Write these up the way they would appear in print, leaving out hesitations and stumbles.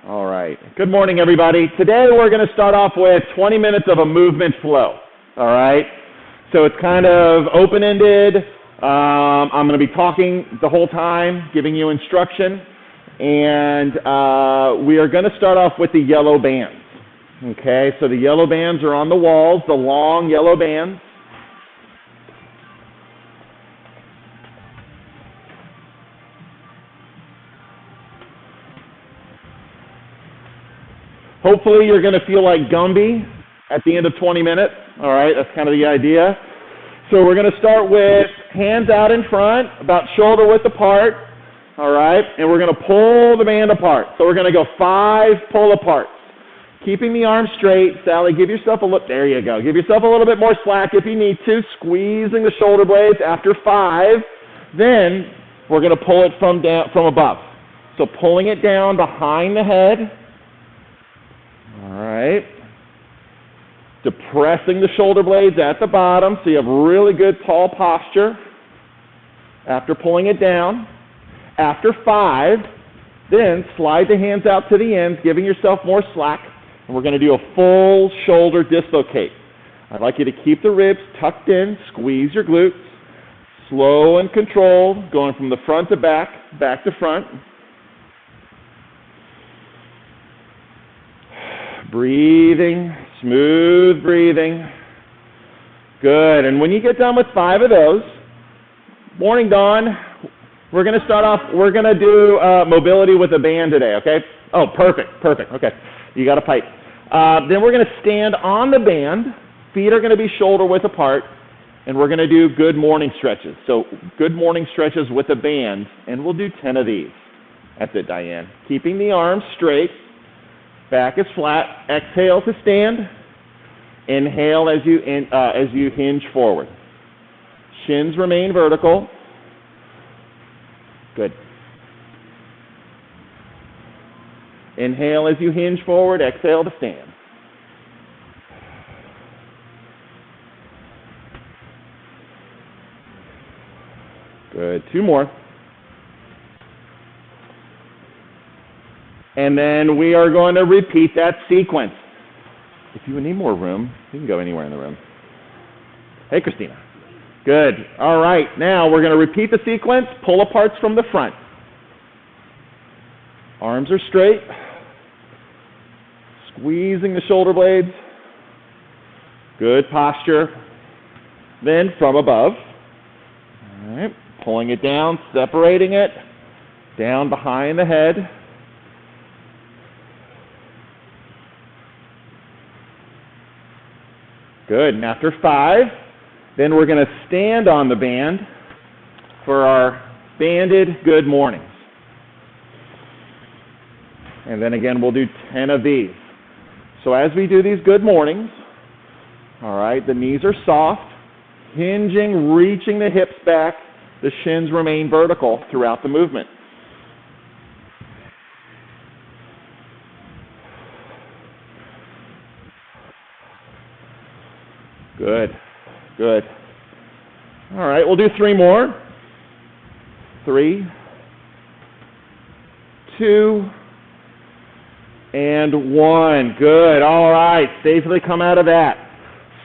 All right. Good morning, everybody. Today we're going to start off with 20 minutes of a movement flow. All right. So it's kind of open-ended. I'm going to be talking the whole time, giving you instruction. And we are going to start off with the yellow bands. Okay. So the yellow bands are on the walls, the long yellow bands. Hopefully you're going to feel like Gumby at the end of 20 minutes. All right, that's kind of the idea. So we're going to start with hands out in front, about shoulder width apart. All right, and we're going to pull the band apart. So we're going to go 5 pull aparts. Keeping the arms straight. Sally, give yourself a look. There you go. Give yourself a little bit more slack if you need to. Squeezing the shoulder blades after 5. Then we're going to pull it from above. So pulling it down behind the head. All right. Depressing the shoulder blades at the bottom so you have really good tall posture after pulling it down. After 5, then slide the hands out to the ends, giving yourself more slack. And we're going to do a full shoulder dislocate. I'd like you to keep the ribs tucked in, squeeze your glutes. Slow and controlled, going from the front to back, back to front. Breathing, smooth breathing. Good. And when you get done with 5 of those, morning dawn, we're going to start off, we're going to do mobility with a band today, okay? Oh, perfect. Okay. You got a pipe. Then we're going to stand on the band. Feet are going to be shoulder width apart. And we're going to do good morning stretches. So good morning stretches with a band. And we'll do 10 of these. That's it, Diane. Keeping the arms straight. Back is flat. Exhale to stand. Inhale as you hinge forward. Shins remain vertical. Good. Inhale as you hinge forward. Exhale to stand. Good. 2 more. And then we are going to repeat that sequence. If you need more room, you can go anywhere in the room. Hey, Christina. Good. All right. Now we're going to repeat the sequence. Pull aparts from the front. Arms are straight. Squeezing the shoulder blades. Good posture. Then from above. All right. Pulling it down, separating it. Down behind the head. Good. And after 5, then we're going to stand on the band for our banded good mornings. And then again, we'll do 10 of these. So as we do these good mornings, all right, the knees are soft, hinging, reaching the hips back. The shins remain vertical throughout the movement. Good. All right, we'll do 3 more. 3, 2, and 1. Good. All right, safely come out of that.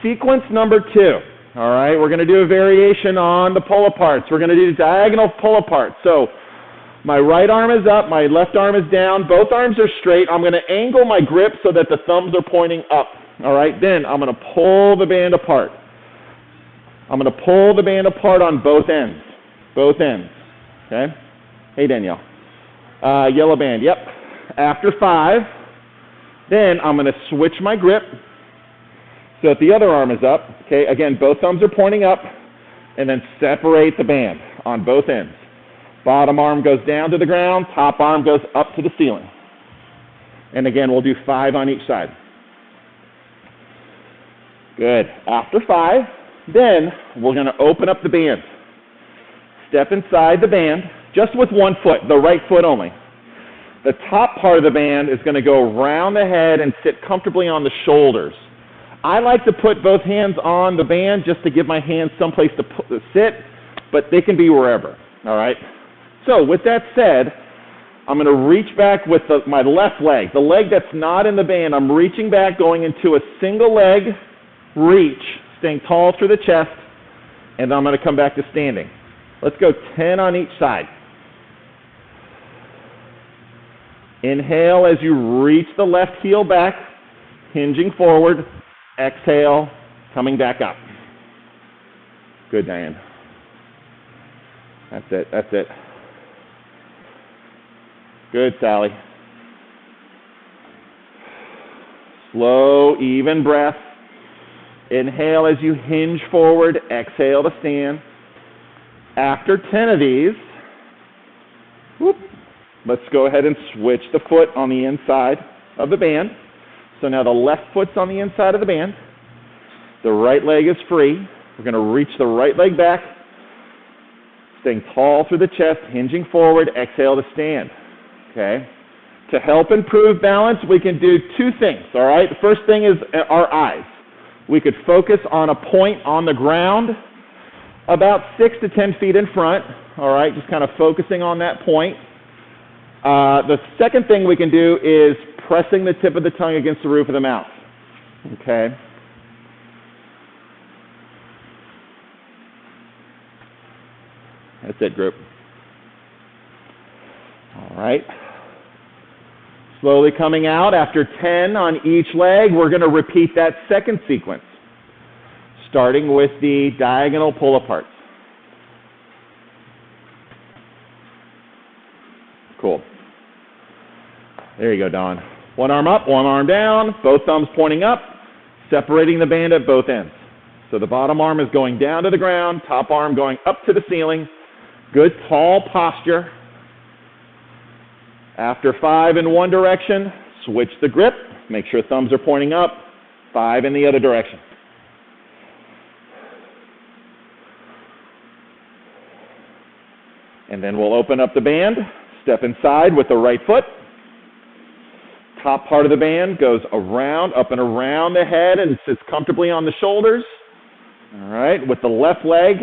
Sequence number 2. All right, we're going to do a variation on the pull aparts. We're going to do diagonal pull aparts. So my right arm is up, my left arm is down. Both arms are straight. I'm going to angle my grip so that the thumbs are pointing up. All right, then I'm going to pull the band apart. I'm going to pull the band apart on both ends. Both ends. Okay? Hey, Danielle. Yellow band, yep. After 5, then I'm going to switch my grip so that the other arm is up. Okay, again, both thumbs are pointing up, and then separate the band on both ends. Bottom arm goes down to the ground, top arm goes up to the ceiling. And again, we'll do 5 on each side. Good. After 5, then we're going to open up the band. Step inside the band, just with 1 foot, the right foot only. The top part of the band is going to go around the head and sit comfortably on the shoulders. I like to put both hands on the band just to give my hands someplace to sit, but they can be wherever, all right? So with that said, I'm going to reach back with my left leg. The leg that's not in the band, I'm reaching back, going into a single leg reach, staying tall through the chest, and then I'm going to come back to standing. Let's go 10 on each side. Inhale as you reach the left heel back, hinging forward. Exhale, coming back up. Good, Diane. That's it, that's it. Good, Sally. Slow, even breath. Inhale as you hinge forward. Exhale to stand. After 10 of these, whoop, let's go ahead and switch the foot on the inside of the band. So now the left foot's on the inside of the band. The right leg is free. We're going to reach the right leg back, staying tall through the chest, hinging forward. Exhale to stand. Okay? To help improve balance, we can do two things, all right? The first thing is our eyes. We could focus on a point on the ground about 6 to 10 feet in front, all right? Just kind of focusing on that point. The second thing we can do is pressing the tip of the tongue against the roof of the mouth, okay? That's it, group. All right. Slowly coming out. After 10 on each leg, we're going to repeat that second sequence, starting with the diagonal pull-aparts. Cool. There you go, Don. One arm up, one arm down, both thumbs pointing up, separating the band at both ends. So the bottom arm is going down to the ground, top arm going up to the ceiling. Good tall posture. After 5 in one direction, switch the grip. Make sure thumbs are pointing up. 5 in the other direction. And then we'll open up the band. Step inside with the right foot. Top part of the band goes around, up and around the head and sits comfortably on the shoulders. All right, with the left leg's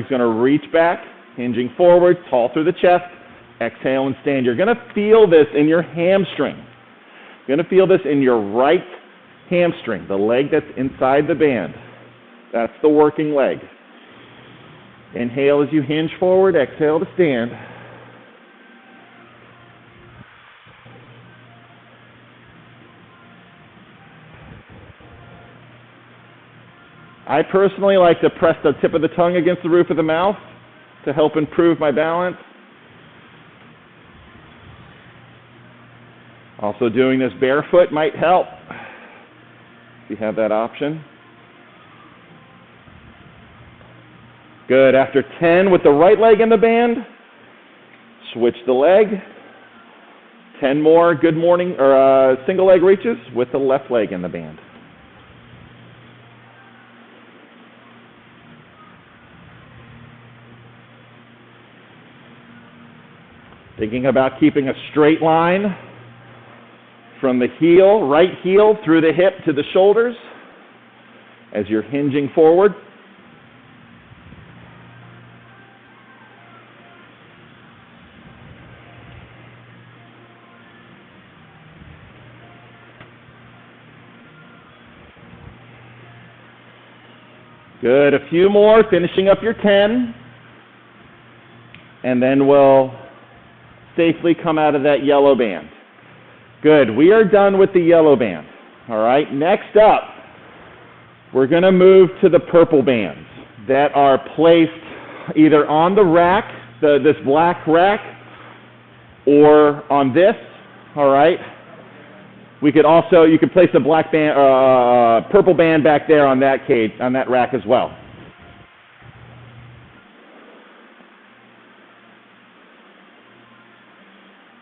going to reach back, hinging forward, tall through the chest. Exhale and stand. You're going to feel this in your hamstring. You're going to feel this in your right hamstring, the leg that's inside the band. That's the working leg. Inhale as you hinge forward. Exhale to stand. I personally like to press the tip of the tongue against the roof of the mouth to help improve my balance. Also, doing this barefoot might help if you have that option. Good. After 10 with the right leg in the band, switch the leg. 10 more good morning or single leg reaches with the left leg in the band. Thinking about keeping a straight line from the heel, right heel, through the hip to the shoulders as you're hinging forward. Good. A few more, finishing up your 10. And then we'll safely come out of that yellow band. Good. We are done with the yellow band. All right. Next up, we're going to move to the purple bands that are placed either on the rack, this black rack, or on this. All right. We could also, you could place a black band, purple band back there on that cage, on that rack as well.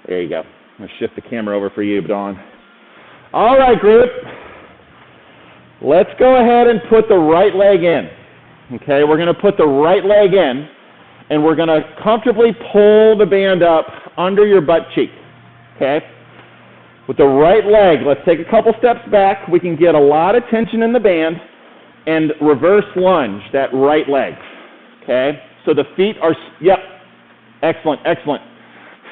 There you go. I'm going to shift the camera over for you, Dawn. All right, group. Let's go ahead and put the right leg in. Okay, we're going to put the right leg in, and we're going to comfortably pull the band up under your butt cheek. Okay? With the right leg, let's take a couple steps back. We can get a lot of tension in the band and reverse lunge that right leg. Okay? So the feet are, yep, excellent, excellent.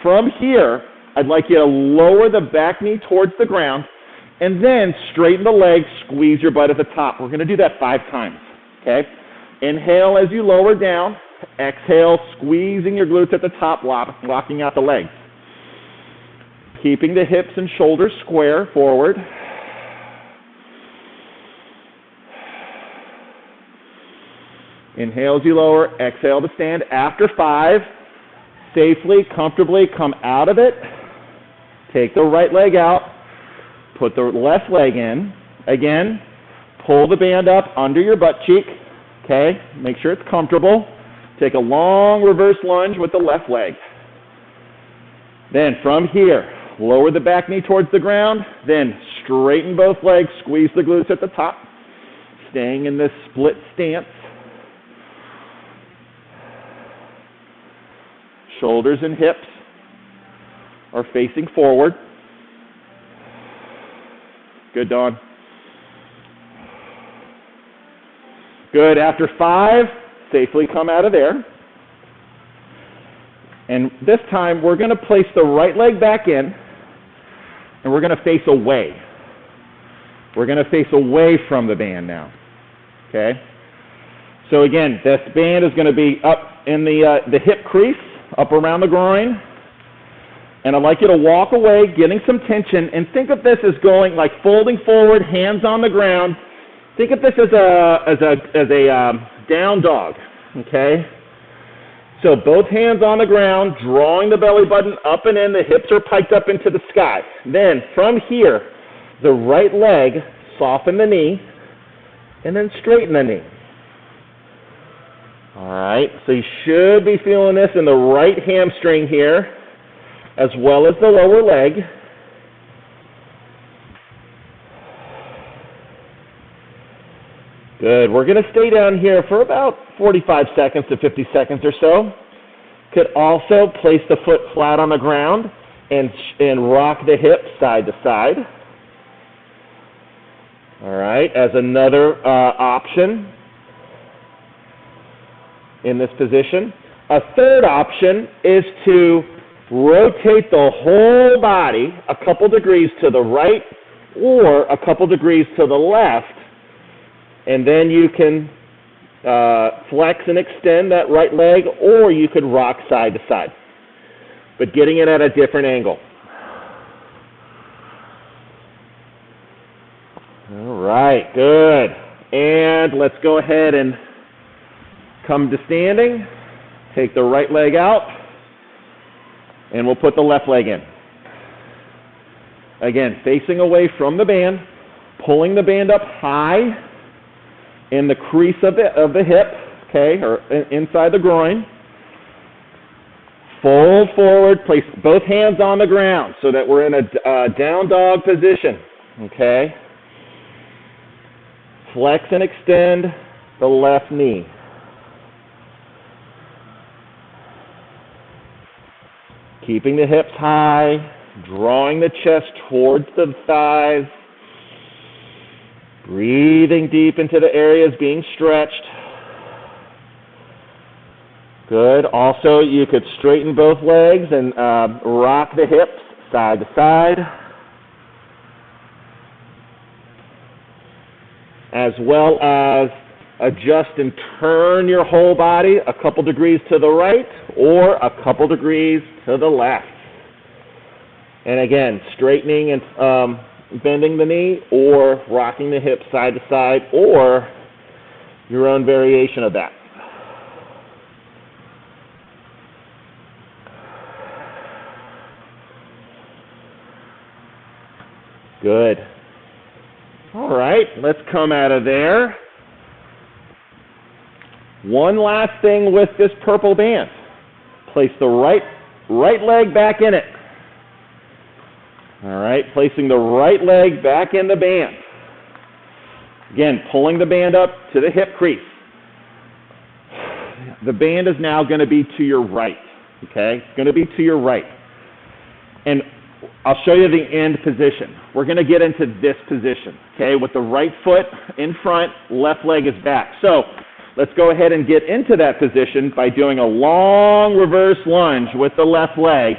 from here, I'd like you to lower the back knee towards the ground and then straighten the leg, squeeze your butt at the top. We're going to do that 5 times, okay? Inhale as you lower down. Exhale, squeezing your glutes at the top, locking out the legs. Keeping the hips and shoulders square forward. Inhale as you lower, exhale to stand. After 5, safely, comfortably come out of it. Take the right leg out. Put the left leg in. Again, pull the band up under your butt cheek. Okay, make sure it's comfortable. Take a long reverse lunge with the left leg. Then from here, lower the back knee towards the ground. Then straighten both legs, squeeze the glutes at the top. Staying in this split stance. Shoulders and hips are facing forward. Good, Dawn. Good. After 5, safely come out of there. And this time, we're going to place the right leg back in, and we're going to face away. We're going to face away from the band now. Okay? So again, this band is going to be up in the hip crease, up around the groin. And I'd like you to walk away, getting some tension, and think of this as going like folding forward, hands on the ground. Think of this as a down dog, okay? So both hands on the ground, drawing the belly button up and in, the hips are piked up into the sky. Then from here, the right leg, soften the knee, and then straighten the knee. All right, so you should be feeling this in the right hamstring here, as well as the lower leg. Good. We're going to stay down here for about 45 seconds to 50 seconds or so. Could also place the foot flat on the ground and rock the hips side to side. All right, as another option in this position. A third option is to rotate the whole body a couple degrees to the right or a couple degrees to the left, and then you can flex and extend that right leg, or you could rock side to side, but getting it at a different angle. All right, good. And let's go ahead and come to standing. Take the right leg out, and we'll put the left leg in. Again, facing away from the band, pulling the band up high in the crease of the hip, okay, or inside the groin. Fold forward, place both hands on the ground so that we're in a down dog position, okay. Flex and extend the left knee. Keeping the hips high, drawing the chest towards the thighs, breathing deep into the areas being stretched. Good. Also, you could straighten both legs and rock the hips side to side, as well as adjust and turn your whole body a couple degrees to the right or a couple degrees to the left. And again, straightening and bending the knee or rocking the hips side to side, or your own variation of that. Good. All right, let's come out of there. One last thing with this purple band. Place the right leg back in it. All right, placing the right leg back in the band. Again, pulling the band up to the hip crease. The band is now going to be to your right, okay? It's going to be to your right. And I'll show you the end position. We're going to get into this position, okay, with the right foot in front, left leg is back. So let's go ahead and get into that position by doing a long reverse lunge with the left leg.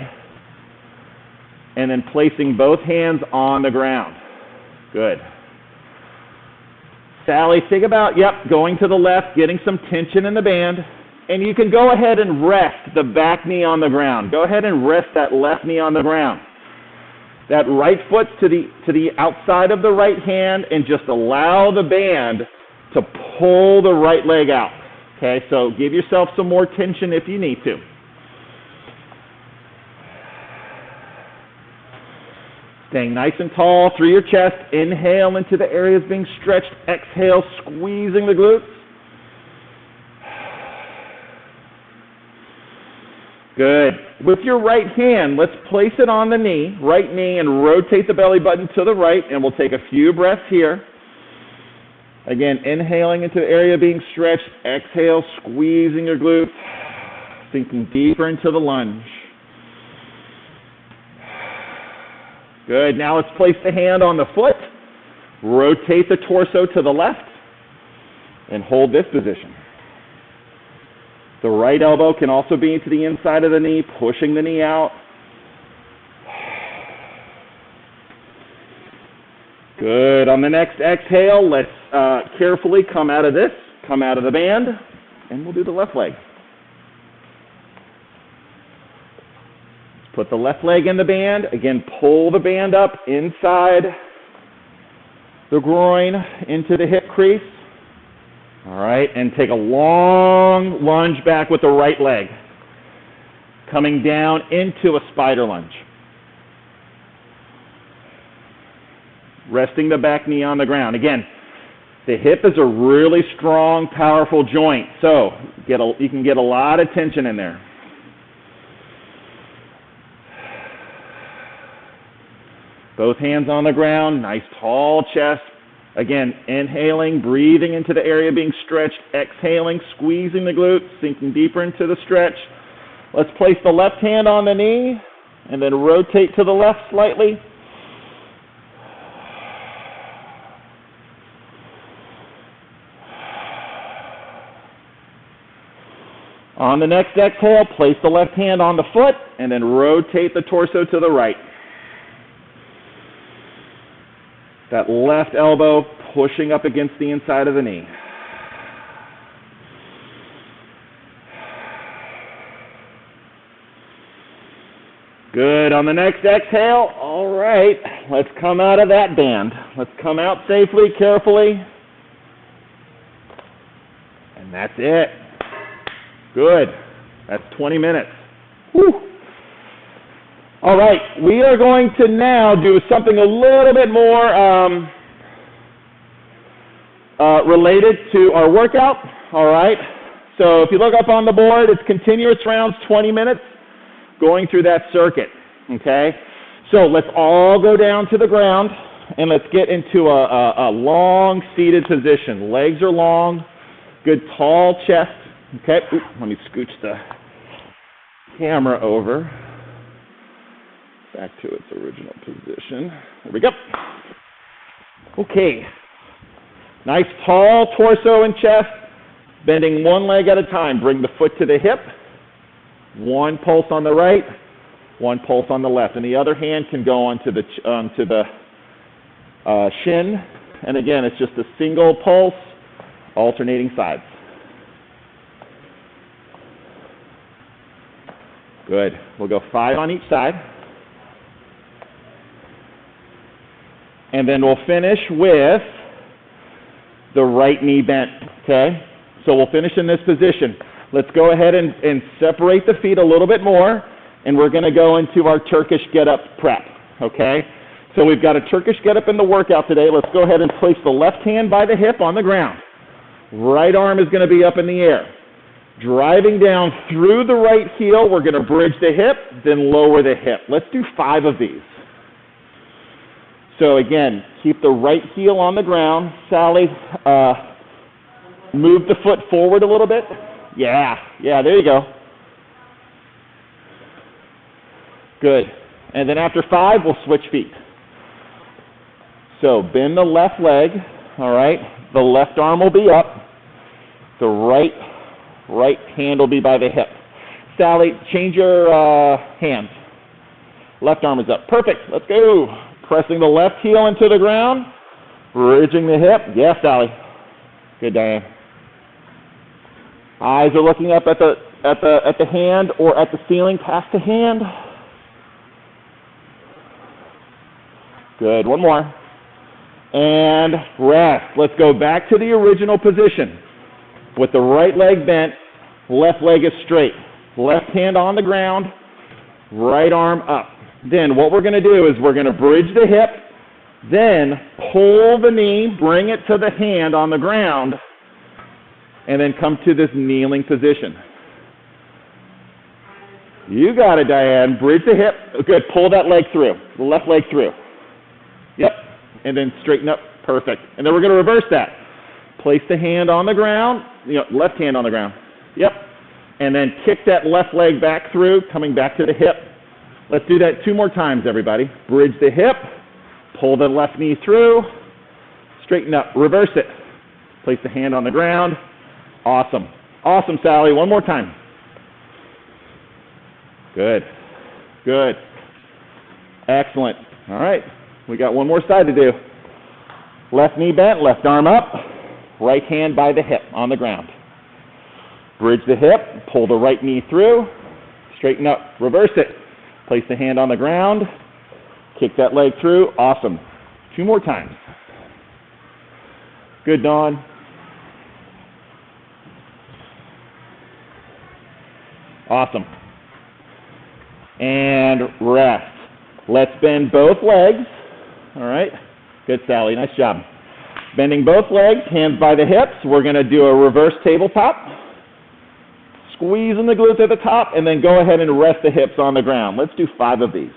and then placing both hands on the ground. Good. Sally, think about, going to the left, getting some tension in the band, and you can go ahead and rest the back knee on the ground. Go ahead and rest that left knee on the ground. That right foot to the outside of the right hand, and just allow the band to pull the right leg out. Okay, so give yourself some more tension if you need to. Staying nice and tall through your chest. Inhale into the areas being stretched. Exhale, squeezing the glutes. Good. With your right hand, let's place it on the knee, right knee, and rotate the belly button to the right, and we'll take a few breaths here. Again, inhaling into the area being stretched. Exhale, squeezing your glutes, sinking deeper into the lunge. Good. Now let's place the hand on the foot, rotate the torso to the left, and hold this position. The right elbow can also be to the inside of the knee, pushing the knee out. Good. On the next exhale, let's carefully come out of this, come out of the band, and we'll do the left leg. Put the left leg in the band. Again, pull the band up inside the groin into the hip crease. All right, and take a long lunge back with the right leg, coming down into a spider lunge. Resting the back knee on the ground. Again, the hip is a really strong, powerful joint, so you can get a lot of tension in there. Both hands on the ground, nice tall chest. Again, inhaling, breathing into the area being stretched. Exhaling, squeezing the glutes, sinking deeper into the stretch. Let's place the left hand on the knee and then rotate to the left slightly. On the next exhale, place the left hand on the foot and then rotate the torso to the right. That left elbow pushing up against the inside of the knee. Good. On the next exhale, all right, let's come out of that band. Let's come out safely, carefully. And that's it. Good. That's 20 minutes. Whew. All right, we are going to now do something a little bit more related to our workout. All right, so if you look up on the board, it's continuous rounds, 20 minutes, going through that circuit. Okay, so let's all go down to the ground and let's get into a long seated position. Legs are long, good tall chest. Okay, let me scooch the camera over. Back to its original position. There we go. Okay. Nice tall torso and chest. Bending one leg at a time. Bring the foot to the hip. One pulse on the right, one pulse on the left. And the other hand can go onto the shin. And again, it's just a single pulse, alternating sides. Good. We'll go 5 on each side. And then we'll finish with the right knee bent, okay? So we'll finish in this position. Let's go ahead and separate the feet a little bit more, and we're going to go into our Turkish get-up prep, okay? So we've got a Turkish get-up in the workout today. Let's go ahead and place the left hand by the hip on the ground. Right arm is going to be up in the air. Driving down through the right heel, we're going to bridge the hip, then lower the hip. Let's do 5 of these. So again, keep the right heel on the ground. Sally, move the foot forward a little bit. Yeah, there you go. Good. And then after 5, we'll switch feet. So bend the left leg, all right? The left arm will be up. The right hand will be by the hip. Sally, change your hand. Left arm is up. Perfect. Let's go. Pressing the left heel into the ground. Bridging the hip. Yes, Sally. Good, Diane. Eyes are looking up at the hand or at the ceiling past the hand. Good. One more. And rest. Let's go back to the original position. With the right leg bent, left leg is straight. Left hand on the ground, right arm up. Then what we're going to do is we're going to bridge the hip, then pull the knee, bring it to the hand on the ground, and then come to this kneeling position. You got it, Diane. Bridge the hip. Good. Pull that leg through. The left leg through. Yep. And then straighten up. Perfect. And then we're going to reverse that. Place the hand on the ground. Left hand on the ground. Yep. And then kick that left leg back through, coming back to the hip. Let's do that 2 more times, everybody. Bridge the hip. Pull the left knee through. Straighten up. Reverse it. Place the hand on the ground. Awesome. Awesome, Sally. One more time. Good. Good. Excellent. All right. We got one more side to do. Left knee bent, left arm up, right hand by the hip on the ground. Bridge the hip, pull the right knee through, straighten up, reverse it. Place the hand on the ground, kick that leg through. Awesome. 2 more times. Good, Dawn. Awesome. And rest. Let's bend both legs. All right. Good, Sally. Nice job. Bending both legs, hands by the hips. We're going to do a reverse tabletop. Squeezing the glutes at the top, and then go ahead and rest the hips on the ground. Let's do 5 of these.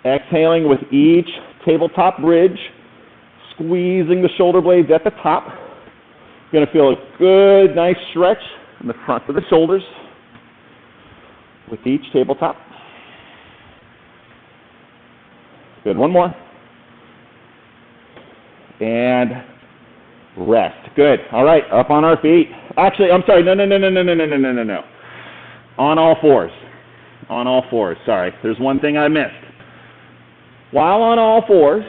Exhaling with each tabletop bridge, squeezing the shoulder blades at the top. You're going to feel a good, nice stretch in the front of the shoulders with each tabletop. Good. One more. And rest. Good. All right. Up on our feet. Actually, I'm sorry. No. On all fours. On all fours. Sorry. There's one thing I missed. While on all fours,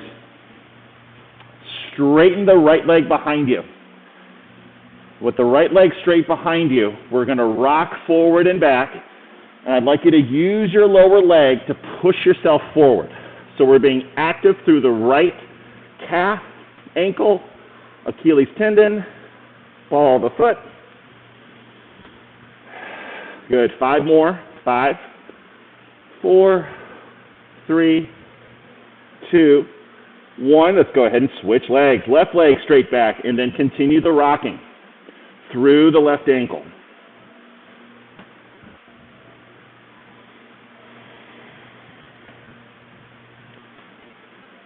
straighten the right leg behind you. With the right leg straight behind you, we're going to rock forward and back. And I'd like you to use your lower leg to push yourself forward. So we're being active through the right calf, ankle, Achilles tendon, ball of the foot. Good. 5 more. 5, 4, 3, 2, 1. Let's go ahead and switch legs. Left leg straight back, and then continue the rocking through the left ankle.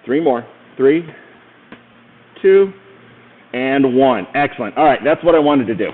Three more. 3, 2, and 1. Excellent. All right, that's what I wanted to do.